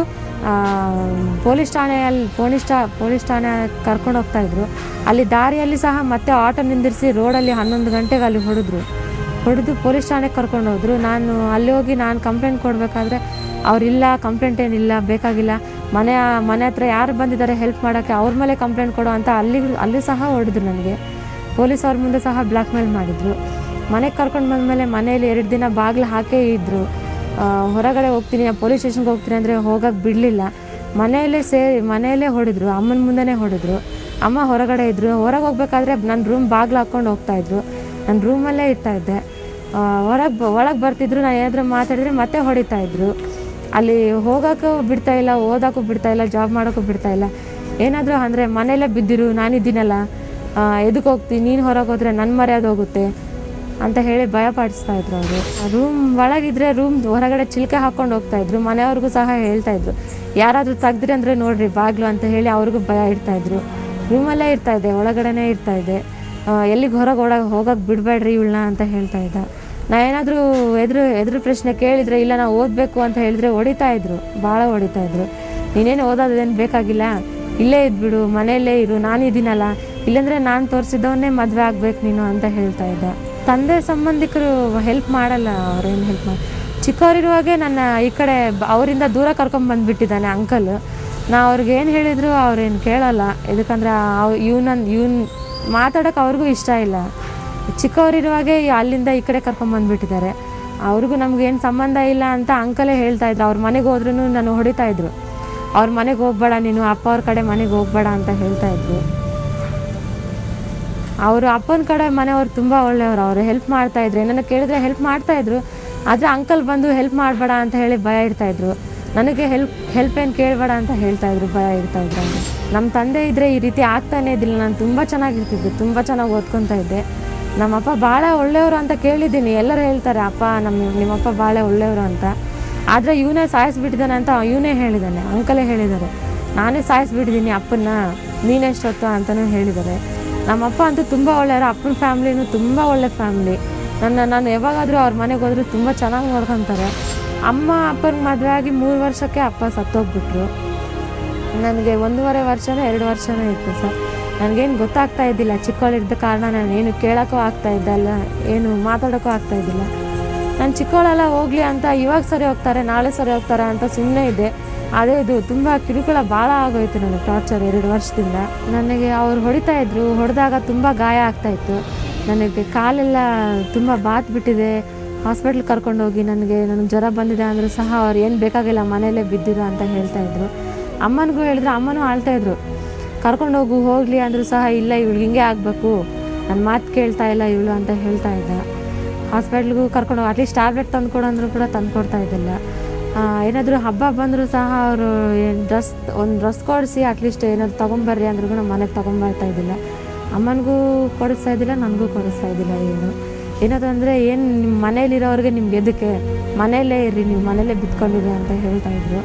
ಪೊಲೀಸ್ ಠಾಣೆ ಕರ್ಕೊಂಡು ಹೋಗ್ತಾಯಿದ್ರು. ಅಲ್ಲಿ ದಾರಿಯಲ್ಲಿ ಸಹ ಮತ್ತೆ ಆಟೋ ನಿಂದಿರಿಸಿ ರೋಡಲ್ಲಿ 11 ಗಂಟೆಗೆ ಅಲ್ಲಿ ಹೊಡೆದು ಪೊಲೀಸ್ ಠಾಣೆಗೆ ಕರ್ಕೊಂಡು ಹೋದರು. ನಾನು ಅಲ್ಲಿ ಹೋಗಿ ಕಂಪ್ಲೇಂಟ್ ಕೊಡಬೇಕಾದ್ರೆ ಅವರಿಲ್ಲ, ಕಂಪ್ಲೇಂಟ್ ಏನಿಲ್ಲ, ಬೇಕಾಗಿಲ್ಲ, ಮನೆ ಹತ್ರ ಯಾರು ಬಂದಿದ್ದಾರೆ ಹೆಲ್ಪ್ ಮಾಡೋಕ್ಕೆ ಅವ್ರ ಮೇಲೆ ಕಂಪ್ಲೇಂಟ್ ಕೊಡೋ ಅಂತ ಅಲ್ಲಿ ಸಹ ಹೊಡೆದ್ರು. ನನಗೆ ಪೊಲೀಸ್ ಅವ್ರ ಮುಂದೆ ಸಹ ಬ್ಲ್ಯಾಕ್ ಮೇಲ್ ಮಾಡಿದರು. ಮನೆಗೆ ಕರ್ಕೊಂಡು ಬಂದಮೇಲೆ ಮನೇಲಿ 2 ದಿನ ಬಾಗಿಲು ಹಾಕೇ ಇದ್ದರು. ಹೊರಗಡೆ ಹೋಗ್ತೀನಿ, ಪೊಲೀಸ್ ಸ್ಟೇಷನ್ಗೆ ಹೋಗ್ತೀನಿ ಅಂದರೆ ಹೋಗೋಕ್ಕೆ ಬಿಡಲಿಲ್ಲ. ಮನೆಯಲ್ಲೇ ಹೊಡೆದ್ರು, ಅಮ್ಮನ ಮುಂದೆನೇ ಹೊಡೆದ್ರು. ಅಮ್ಮ ಹೊರಗಡೆ ಇದ್ದರು. ಹೊರಗೆ ಹೋಗ್ಬೇಕಾದ್ರೆ ನನ್ನ ರೂಮ್ ಬಾಗಿಲು ಹಾಕ್ಕೊಂಡು ಹೋಗ್ತಾಯಿದ್ರು. ನಾನು ರೂಮಲ್ಲೇ ಇರ್ತಾಯಿದ್ದೆ. ಒಳಗೆ ಬರ್ತಿದ್ರು, ನಾನು ಏನಾದರೂ ಮಾತಾಡಿದ್ರೆ ಮತ್ತೆ ಹೊಡಿತಾಯಿದ್ರು. ಅಲ್ಲಿ ಹೋಗೋಕ್ಕೂ ಬಿಡ್ತಾಯಿಲ್ಲ, ಓದೋಕ್ಕೂ ಬಿಡ್ತಾಯಿಲ್ಲ, ಜಾಬ್ ಮಾಡೋಕ್ಕೂ ಬಿಡ್ತಾಯಿಲ್ಲ. ಏನಾದರೂ ಅಂದರೆ ಮನೆಯಲ್ಲೇ ಬಿದ್ದಿರು, ನಾನಿದ್ದೀನಲ್ಲ, ಎದಕ್ಕೆ ಹೋಗ್ತೀನಿ, ನೀನು ಹೊರಗೆ ಹೋದರೆ ನನ್ನ ಮರ್ಯಾದೆ ಹೋಗುತ್ತೆ ಅಂತ ಹೇಳಿ ಭಯ ಪಡಿಸ್ತಾಯಿದ್ರು ಅವರು. ರೂಮ್ ಒಳಗಿದ್ರೆ ರೂಮ್ ಹೊರಗಡೆ ಚಿಲ್ಕೆ ಹಾಕ್ಕೊಂಡು ಹೋಗ್ತಾಯಿದ್ರು. ಮನೆಯವ್ರಿಗೂ ಸಹ ಹೇಳ್ತಾಯಿದ್ರು, ಯಾರಾದರೂ ತೆಗ್ದ್ರಿ ಅಂದರೆ ನೋಡಿರಿ ಬಾಗಿಲು ಅಂತ ಹೇಳಿ ಅವ್ರಿಗೂ ಭಯ ಇಡ್ತಾಯಿದ್ರು. ರೂಮಲ್ಲೇ ಇರ್ತಾಯಿದ್ದೆ, ಒಳಗಡೆನೇ ಇರ್ತಾಯಿದ್ದೆ. ಎಲ್ಲಿಗೆ ಹೋಗೋಕ್ಕೆ ಬಿಡಬೇಡ್ರಿ ಇವಳನ್ನ ಅಂತ ಹೇಳ್ತಾಯಿದ್ದ. ನಾ ಏನಾದರೂ ಎದುರು ಪ್ರಶ್ನೆ ಕೇಳಿದರೆ, ಇಲ್ಲ ನಾವು ಓದಬೇಕು ಅಂತ ಹೇಳಿದ್ರೆ ಹೊಡಿತಾಯಿದ್ರು, ಭಾಳ ಹೊಡಿತಾಯಿದ್ರು. ನೀನೇನು ಓದೋದೇನು ಬೇಕಾಗಿಲ್ಲ, ಇಲ್ಲೇ ಇದ್ಬಿಡು, ಮನೆಯಲ್ಲೇ ಇರು, ನಾನಿದ್ದೀನಲ್ಲ, ಇಲ್ಲಾಂದರೆ ನಾನು ತೋರಿಸಿದವನ್ನೇ ಮದುವೆ ಆಗ್ಬೇಕು ನೀನು ಅಂತ ಹೇಳ್ತಾಯಿದ್ದ. ತಂದೆ ಸಂಬಂಧಿಕರು ಹೆಲ್ಪ್ ಮಾಡಲ್ಲ, ಅವ್ರೇನು ಹೆಲ್ಪ್ ಮಾಡಿ. ಚಿಕ್ಕವರಿರುವಾಗೆ ನನ್ನ ಈ ಕಡೆ ಅವರಿಂದ ದೂರ ಕರ್ಕೊಂಬಂದುಬಿಟ್ಟಿದ್ದಾನೆ ಅಂಕಲ್. ನಾ ಅವ್ರಿಗೆ ಏನು ಹೇಳಿದ್ರು ಅವ್ರೇನು ಕೇಳಲ್ಲ. ಎದಕ್ಕಂದ್ರೆ ಇವನು ಮಾತಾಡೋಕೆ ಅವ್ರಿಗೂ ಇಷ್ಟ ಇಲ್ಲ. ಚಿಕ್ಕವರಿರುವಾಗೆ ಅಲ್ಲಿಂದ ಈ ಕಡೆ ಕರ್ಕೊಂಬಂದುಬಿಟ್ಟಿದ್ದಾರೆ. ಅವ್ರಿಗೂ ನಮಗೇನು ಸಂಬಂಧ ಇಲ್ಲ ಅಂತ ಅಂಕಲೇ ಹೇಳ್ತಾಯಿದ್ರು. ಅವ್ರ ಮನೆಗೆ ಹೋದ್ರೂ ನಾನು ಹೊಡಿತಾಯಿದ್ರು. ಅವ್ರ ಮನೆಗೆ ಹೋಗ್ಬೇಡ ನೀನು, ಅಪ್ಪ ಅವ್ರ ಕಡೆ ಮನೆಗೆ ಹೋಗ್ಬೇಡ ಅಂತ ಹೇಳ್ತಾಯಿದ್ರು. ಅವರು ಅಪ್ಪನ ಕಡೆ ಮನೆಯವ್ರು ತುಂಬ ಒಳ್ಳೆಯವರು. ಅವರು ಹೆಲ್ಪ್ ಮಾಡ್ತಾಯಿದ್ರು, ಏನನ್ನ ಕೇಳಿದ್ರೆ ಹೆಲ್ಪ್ ಮಾಡ್ತಾಯಿದ್ರು. ಆದರೆ ಅಂಕಲ್ ಬಂದು ಹೆಲ್ಪ್ ಮಾಡಬೇಡ ಅಂತ ಹೇಳಿ ಭಯ ಇಡ್ತಾಯಿದ್ರು. ನನಗೆ ಹೆಲ್ಪ್ ಏನು ಕೇಳಬೇಡ ಅಂತ ಹೇಳ್ತಾಯಿದ್ರು, ಭಯ ಇಡ್ತಾಯಿದ್ರು. ನಮ್ಮ ತಂದೆ ಇದ್ದರೆ ಈ ರೀತಿ ಆಗ್ತಾನೇ ಇದ್ದಿಲ್ಲ. ನಾನು ತುಂಬ ಚೆನ್ನಾಗಿರ್ತಿದ್ದೆ, ತುಂಬ ಚೆನ್ನಾಗಿ ಓದ್ಕೊತಾ ಇದ್ದೆ. ನಮ್ಮಪ್ಪ ಭಾಳ ಒಳ್ಳೆಯವರು ಅಂತ ಕೇಳಿದ್ದೀನಿ. ಎಲ್ಲರೂ ಹೇಳ್ತಾರೆ ಅಪ್ಪ ನಿಮ್ಮಪ್ಪ ಭಾಳ ಒಳ್ಳೆಯವರು ಅಂತ. ಆದರೆ ಇವನೇ ಸಾಯಿಸ್ಬಿಟ್ಟಿದ್ದಾನೆ ಅಂತ ಇವನೇ ಹೇಳಿದ್ದಾನೆ, ಅಂಕಲೇ ಹೇಳಿದ್ದಾರೆ. ನಾನೇ ಸಾಯಿಸ್ಬಿಟ್ಟಿದ್ದೀನಿ ಅಪ್ಪನ್ನ, ನೀನೆಷ್ಟೊತ್ತು ಅಂತಲೂ ಹೇಳಿದ್ದಾರೆ. ನಮ್ಮಪ್ಪ ಅಂತೂ ತುಂಬ ಒಳ್ಳೆಯವರು. ಅಪ್ಪನ ಫ್ಯಾಮ್ಲಿನೂ ತುಂಬ ಒಳ್ಳೆ ಫ್ಯಾಮ್ಲಿ. ನಾನು ಯಾವಾಗಾದರೂ ಅವ್ರ ಮನೆಗೆ ಹೋದರೂ ತುಂಬ ಚೆನ್ನಾಗಿ ನೋಡ್ಕೊತಾರೆ. ಅಮ್ಮ ಅಪ್ಪನಿಗೆ ಮದುವೆ ಆಗಿ 3 ವರ್ಷಕ್ಕೆ ಅಪ್ಪ ಸತ್ತೋಗ್ಬಿಟ್ರು. ನನಗೆ 1.5 ವರ್ಷನೋ 2 ವರ್ಷನೋ ಇತ್ತು ಸರ್. ನನಗೇನು ಗೊತ್ತಾಗ್ತಾ ಇದ್ದಿಲ್ಲ. ಚಿಕ್ಕವಳಿದ್ದ ಕಾರಣ ನಾನು ಏನು ಕೇಳೋಕ್ಕೂ ಆಗ್ತಾಯಿದ್ದಲ್ಲ, ಏನು ಮಾತಾಡೋಕ್ಕೂ ಆಗ್ತಾಯಿದ್ದಿಲ್ಲ. ನಾನು ಚಿಕ್ಕವಳೆಲ್ಲ ಹೋಗಲಿ ಅಂತ ಇವಾಗ ಸರಿ ಹೋಗ್ತಾರೆ, ನಾಳೆ ಸರಿ ಹೋಗ್ತಾರೆ ಅಂತ ಸುಮ್ಮನೆ ಇದ್ದೆ. ಅದೇ ಇದು ತುಂಬ ಕಿರುಕುಳ ಭಾಳ ಆಗೋಯ್ತು ನನಗೆ, ಟಾರ್ಚರ್ 2 ವರ್ಷದಿಂದ. ನನಗೆ ಅವ್ರು ಹೊಡಿತಾಯಿದ್ರು. ಹೊಡೆದಾಗ ತುಂಬ ಗಾಯ ಆಗ್ತಾಯಿತ್ತು. ನನಗೆ ಕಾಲೆಲ್ಲ ತುಂಬ ಬಾತ್ಬಿಟ್ಟಿದೆ. ಹಾಸ್ಪಿಟ್ಲಿಗೆ ಕರ್ಕೊಂಡೋಗಿ ನನಗೆ ಜ್ವರ ಬಂದಿದೆ ಅಂದರೂ ಸಹ ಅವ್ರು ಏನು ಬೇಕಾಗಿಲ್ಲ, ಮನೆಯಲ್ಲೇ ಬಿದ್ದಿರೋ ಅಂತ ಹೇಳ್ತಾಯಿದ್ರು. ಅಮ್ಮನಿಗೂ ಹೇಳಿದ್ರು, ಅಮ್ಮನೂ ಆಳ್ತಾಯಿದ್ರು, ಹೋಗಲಿ ಅಂದರೂ ಸಹ ಇಲ್ಲ, ಇವಳಿಗೆ ಹಿಂಗೆ ಆಗಬೇಕು, ನನ್ನ ಮಾತು ಕೇಳ್ತಾ ಇಲ್ಲ ಇವಳು ಅಂತ ಹೇಳ್ತಾ ಇದ್ದ. ಹಾಸ್ಪಿಟ್ಲಿಗೂ ಕರ್ಕೊಂಡು ಅಟ್ಲೀಸ್ಟ್ ಟ್ಯಾಬ್ಲೆಟ್ ತಂದುಕೊಡು ಅಂದರೂ ಕೂಡ ತಂದುಕೊಡ್ತಾ ಇದ್ದಿಲ್ಲ. ಏನಾದರೂ ಹಬ್ಬ ಬಂದರೂ ಸಹ ಅವರು ಒಂದು ಡ್ರೆಸ್ ಕೊಡಿಸಿ ಅಟ್ಲೀಸ್ಟ್ ಏನಾದ್ರು ತೊಗೊಂಬರ್ರಿ ಅಂದ್ರೂ ಕೂಡ ಮನೆಗೆ ತೊಗೊಂಬರ್ತಾ ಇದ್ದಿಲ್ಲ. ಅಮ್ಮನಿಗೂ ಕೊಡಿಸ್ತಾ ಇದ್ದಿಲ್ಲ, ನನಗೂ ಕೊಡಿಸ್ತಾ ಇದ್ದಿಲ್ಲ. ಏನಾದರೂ ಅಂದರೆ ಏನು ನಿಮ್ಮ ಮನೇಲಿರೋರಿಗೆ ನಿಮ್ಗೆ ಎದಕ್ಕೆ, ಮನೆಯಲ್ಲೇ ಇರ್ರಿ, ನೀವು ಮನೆಯಲ್ಲೇ ಬಿತ್ಕೊಂಡಿರಿ ಅಂತ ಹೇಳ್ತಾಯಿದ್ರು.